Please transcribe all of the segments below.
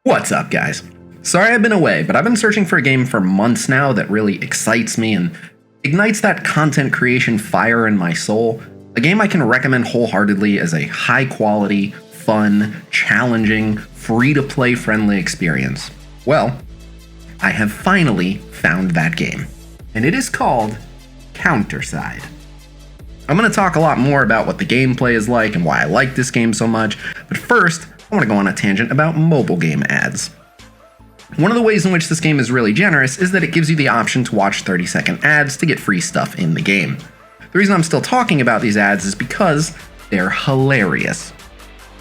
What's up, guys? Sorry I've been away, but I've been searching for a game for months now that really excites me and ignites that content creation fire in my soul. A game I can recommend wholeheartedly as a high-quality, fun, challenging, free-to-play friendly experience. Well, I have finally found that game, and it is called Counterside. I'm going to talk a lot more about what the gameplay is like and why I like this game so much, but first, I want to go on a tangent about mobile game ads. One of the ways in which this game is really generous is that it gives you the option to watch 30-second ads to get free stuff in the game. The reason I'm still talking about these ads is because they're hilarious.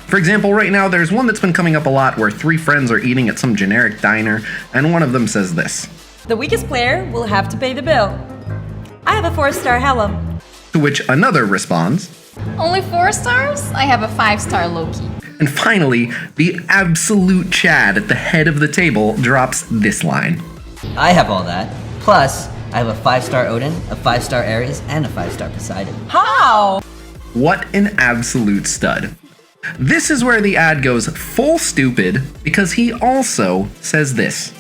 For example, right now there's one that's been coming up a lot where three friends are eating at some generic diner, and one of them says this. The weakest player will have to pay the bill. I have a 4-star Helm. To which another responds, Only 4 stars? I have a 5-star Loki. And finally, the absolute Chad at the head of the table drops this line. I have all that. Plus, I have a 5-star Odin, a 5-star Ares, and a 5-star Poseidon. How? What an absolute stud. This is where the ad goes full stupid because he also says this.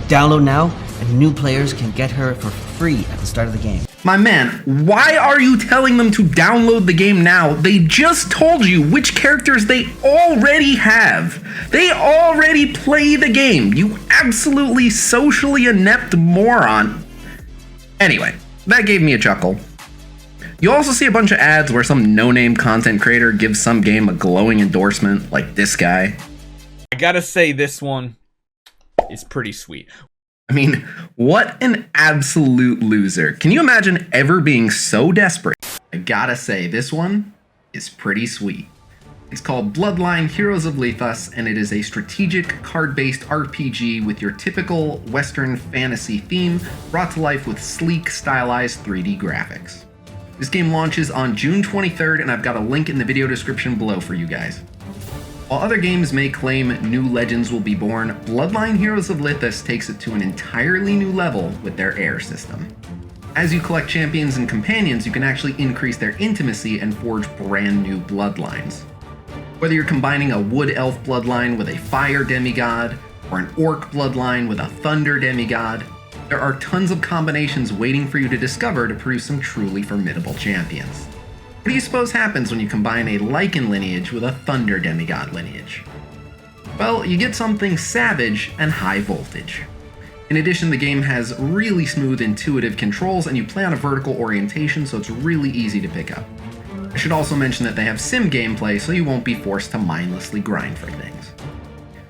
Download now, and new players can get her for free at the start of the game. My man, why are you telling them to download the game now? They just told you which characters they already have. They already play the game, you absolutely socially inept moron. Anyway, that gave me a chuckle. You also see a bunch of ads where some no-name content creator gives some game a glowing endorsement, like this guy. I gotta say, this one is pretty sweet. I mean, what an absolute loser. Can you imagine ever being so desperate? I gotta say, this one is pretty sweet. It's called Bloodline Heroes of Lithas, and it is a strategic card-based RPG with your typical Western fantasy theme brought to life with sleek, stylized 3D graphics. This game launches on June 23rd, and I've got a link in the video description below for you guys. While other games may claim new legends will be born, Bloodline Heroes of Lithas takes it to an entirely new level with their air system. As you collect champions and companions, you can actually increase their intimacy and forge brand new bloodlines. Whether you're combining a wood elf bloodline with a fire demigod, or an orc bloodline with a thunder demigod, there are tons of combinations waiting for you to discover to produce some truly formidable champions. What do you suppose happens when you combine a Lycan lineage with a Thunder demigod lineage? Well, you get something savage and high voltage. In addition, the game has really smooth, intuitive controls, and you play on a vertical orientation, so it's really easy to pick up. I should also mention that they have sim gameplay, so you won't be forced to mindlessly grind for things.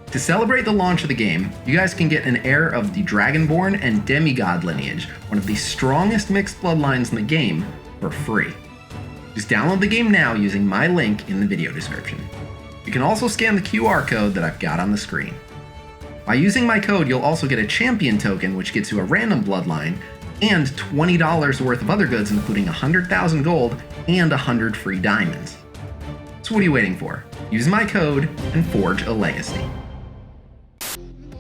To celebrate the launch of the game, you guys can get an heir of the Dragonborn and Demigod lineage, one of the strongest mixed bloodlines in the game, for free. Just download the game now using my link in the video description. You can also scan the QR code that I've got on the screen. By using my code, you'll also get a champion token, which gets you a random bloodline, and $20 worth of other goods, including 100,000 gold and 100 free diamonds. So what are you waiting for? Use my code and forge a legacy.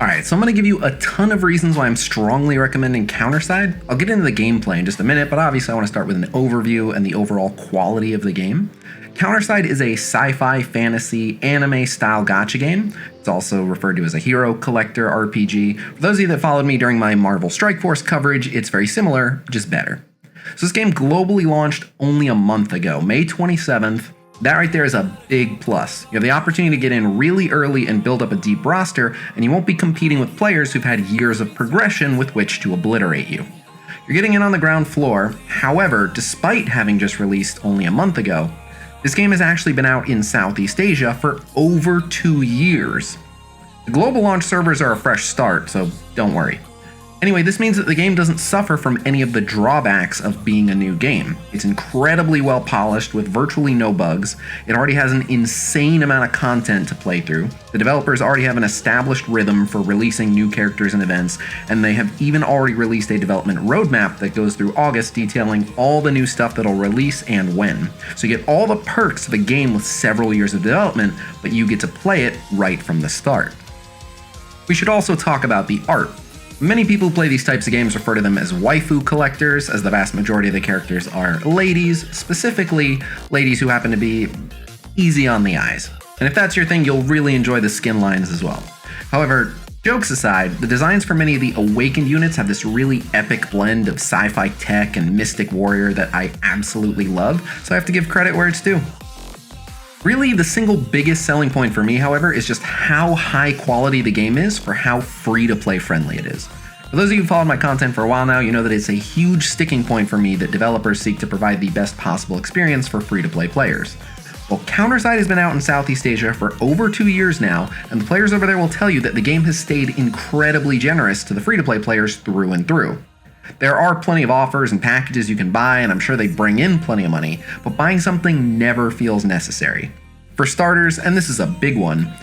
Alright, so I'm going to give you a ton of reasons why I'm strongly recommending Counterside. I'll get into the gameplay in just a minute, but obviously I want to start with an overview and the overall quality of the game. Counterside is a sci-fi, fantasy, anime-style gacha game. It's also referred to as a hero collector RPG. For those of you that followed me during my Marvel Strike Force coverage, it's very similar, just better. So this game globally launched only a month ago, May 27th. That right there is a big plus. You have the opportunity to get in really early and build up a deep roster, and you won't be competing with players who've had years of progression with which to obliterate you. You're getting in on the ground floor. However, despite having just released only a month ago, this game has actually been out in Southeast Asia for over 2 years. The global launch servers are a fresh start, so don't worry. Anyway, this means that the game doesn't suffer from any of the drawbacks of being a new game. It's incredibly well polished with virtually no bugs. It already has an insane amount of content to play through. The developers already have an established rhythm for releasing new characters and events, and they have even already released a development roadmap that goes through August detailing all the new stuff that'll release and when. So you get all the perks of a game with several years of development, but you get to play it right from the start. We should also talk about the art. Many people who play these types of games refer to them as waifu collectors, as the vast majority of the characters are ladies, specifically ladies who happen to be easy on the eyes. And if that's your thing, you'll really enjoy the skin lines as well. However, jokes aside, the designs for many of the Awakened units have this really epic blend of sci-fi tech and mystic warrior that I absolutely love, so I have to give credit where it's due. Really, the single biggest selling point for me, however, is just how high quality the game is for how free-to-play friendly it is. For those of you who followed my content for a while now, you know that it's a huge sticking point for me that developers seek to provide the best possible experience for free-to-play players. Well, Counterside has been out in Southeast Asia for over 2 years now, and the players over there will tell you that the game has stayed incredibly generous to the free-to-play players through and through. There are plenty of offers and packages you can buy, and I'm sure they bring in plenty of money, but buying something never feels necessary. For starters, and this is a big one,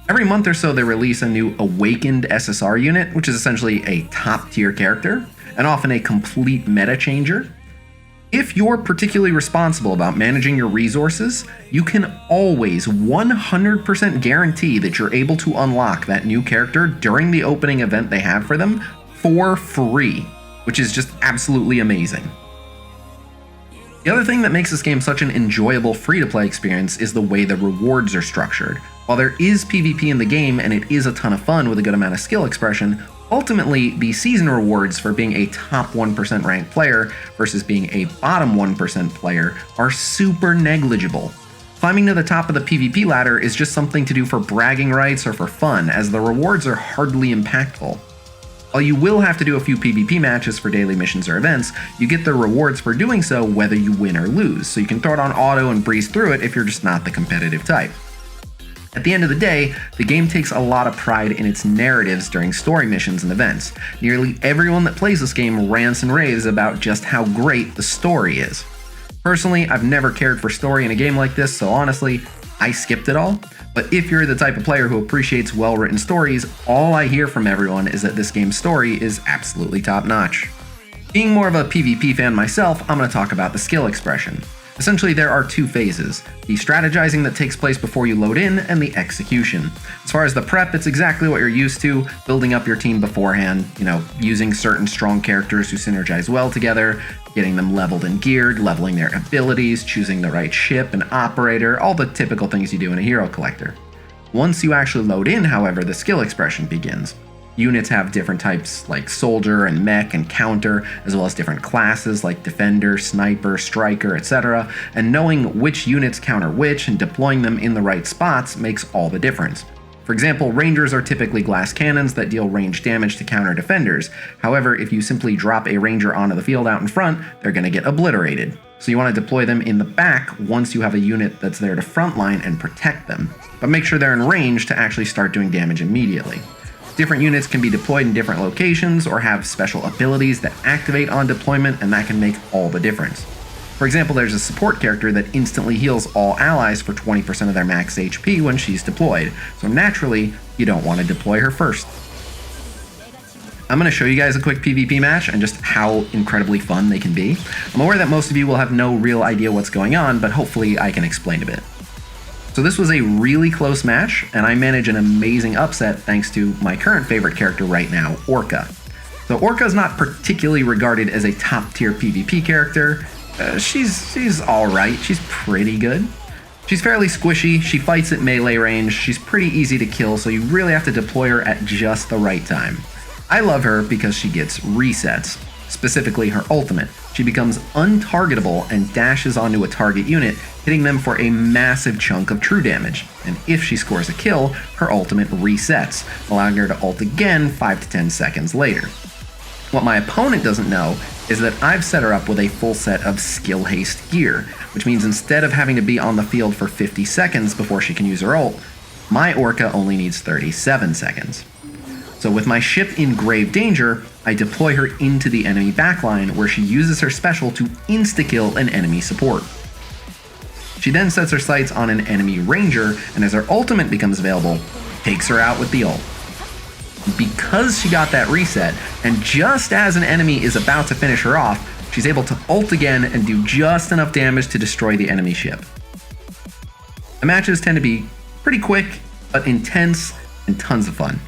every month or so they release a new Awakened SSR unit, which is essentially a top-tier character, and often a complete meta changer. If you're particularly responsible about managing your resources, you can always 100% guarantee that you're able to unlock that new character during the opening event they have for them for free, which is just absolutely amazing. The other thing that makes this game such an enjoyable free-to-play experience is the way the rewards are structured. While there is PvP in the game and it is a ton of fun with a good amount of skill expression, ultimately, the season rewards for being a top 1% ranked player versus being a bottom 1% player are super negligible. Climbing to the top of the PvP ladder is just something to do for bragging rights or for fun, as the rewards are hardly impactful. While you will have to do a few PvP matches for daily missions or events, you get the rewards for doing so whether you win or lose, so you can throw it on auto and breeze through it if you're just not the competitive type. At the end of the day, the game takes a lot of pride in its narratives during story missions and events. Nearly everyone that plays this game rants and raves about just how great the story is. Personally, I've never cared for story in a game like this, so honestly, I skipped it all. But if you're the type of player who appreciates well-written stories, all I hear from everyone is that this game's story is absolutely top-notch. Being more of a PvP fan myself, I'm going to talk about the skill expression. Essentially, there are two phases: the strategizing that takes place before you load in, and the execution. As far as the prep, it's exactly what you're used to, building up your team beforehand, using certain strong characters who synergize well together, getting them leveled and geared, leveling their abilities, choosing the right ship and operator, all the typical things you do in a hero collector. Once you actually load in, however, the skill expression begins. Units have different types like soldier and mech and counter, as well as different classes like defender, sniper, striker, etc. And knowing which units counter which and deploying them in the right spots makes all the difference. For example, rangers are typically glass cannons that deal range damage to counter defenders. However, if you simply drop a ranger onto the field out in front, they're going to get obliterated. So you want to deploy them in the back once you have a unit that's there to frontline and protect them. But make sure they're in range to actually start doing damage immediately. Different units can be deployed in different locations or have special abilities that activate on deployment, and that can make all the difference. For example, there's a support character that instantly heals all allies for 20% of their max HP when she's deployed, so naturally, you don't want to deploy her first. I'm going to show you guys a quick PvP match and just how incredibly fun they can be. I'm aware that most of you will have no real idea what's going on, but hopefully I can explain a bit. So this was a really close match, and I managed an amazing upset thanks to my current favorite character right now, Orca. So Orca is not particularly regarded as a top-tier PvP character. She's alright, she's pretty good. She's fairly squishy, she fights at melee range, she's pretty easy to kill, so you really have to deploy her at just the right time. I love her because she gets resets, specifically her ultimate. She becomes untargetable and dashes onto a target unit, hitting them for a massive chunk of true damage. And if she scores a kill, her ultimate resets, allowing her to ult again 5 to 10 seconds later. What my opponent doesn't know is that I've set her up with a full set of skill haste gear, which means instead of having to be on the field for 50 seconds before she can use her ult, my Orca only needs 37 seconds. So with my ship in grave danger, I deploy her into the enemy backline where she uses her special to insta-kill an enemy support. She then sets her sights on an enemy ranger, and as her ultimate becomes available, takes her out with the ult. Because she got that reset, and just as an enemy is about to finish her off, she's able to ult again and do just enough damage to destroy the enemy ship. The matches tend to be pretty quick, but intense and tons of fun.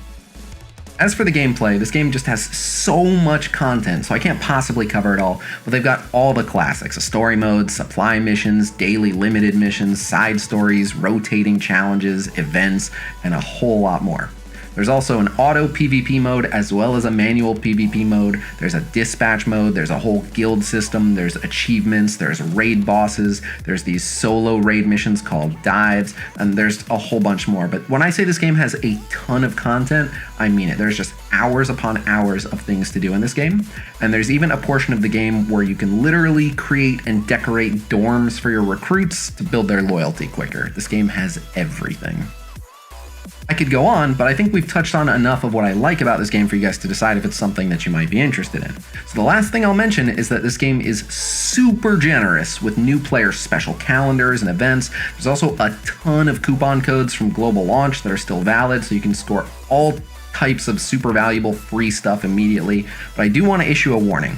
As for the gameplay, this game just has so much content, so I can't possibly cover it all, but they've got all the classics: a story mode, supply missions, daily limited missions, side stories, rotating challenges, events, and a whole lot more. There's also an auto PvP mode as well as a manual PvP mode. There's a dispatch mode, there's a whole guild system, there's achievements, there's raid bosses, there's these solo raid missions called dives, and there's a whole bunch more. But when I say this game has a ton of content, I mean it. There's just hours upon hours of things to do in this game. And there's even a portion of the game where you can literally create and decorate dorms for your recruits to build their loyalty quicker. This game has everything. I could go on, but I think we've touched on enough of what I like about this game for you guys to decide if it's something that you might be interested in. So the last thing I'll mention is that this game is super generous with new player special calendars and events. There's also a ton of coupon codes from global launch that are still valid, so you can score all types of super valuable free stuff immediately. But I do want to issue a warning.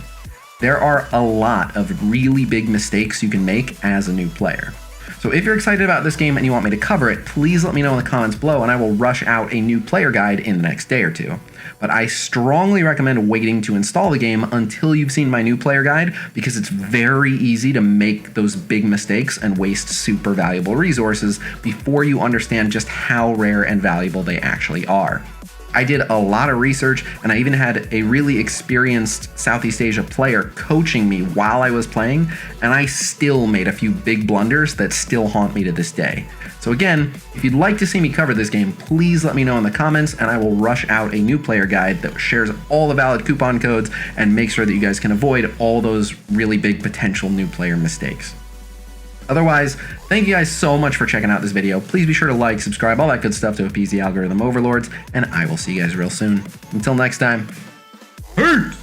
There are a lot of really big mistakes you can make as a new player. So if you're excited about this game and you want me to cover it, please let me know in the comments below and I will rush out a new player guide in the next day or two. But I strongly recommend waiting to install the game until you've seen my new player guide, because it's very easy to make those big mistakes and waste super valuable resources before you understand just how rare and valuable they actually are. I did a lot of research, and I even had a really experienced Southeast Asia player coaching me while I was playing, and I still made a few big blunders that still haunt me to this day. So again, if you'd like to see me cover this game, please let me know in the comments, and I will rush out a new player guide that shares all the valid coupon codes and make sure that you guys can avoid all those really big potential new player mistakes. Otherwise, thank you guys so much for checking out this video. Please be sure to like, subscribe, all that good stuff to appease the algorithm overlords, and I will see you guys real soon. Until next time, peace!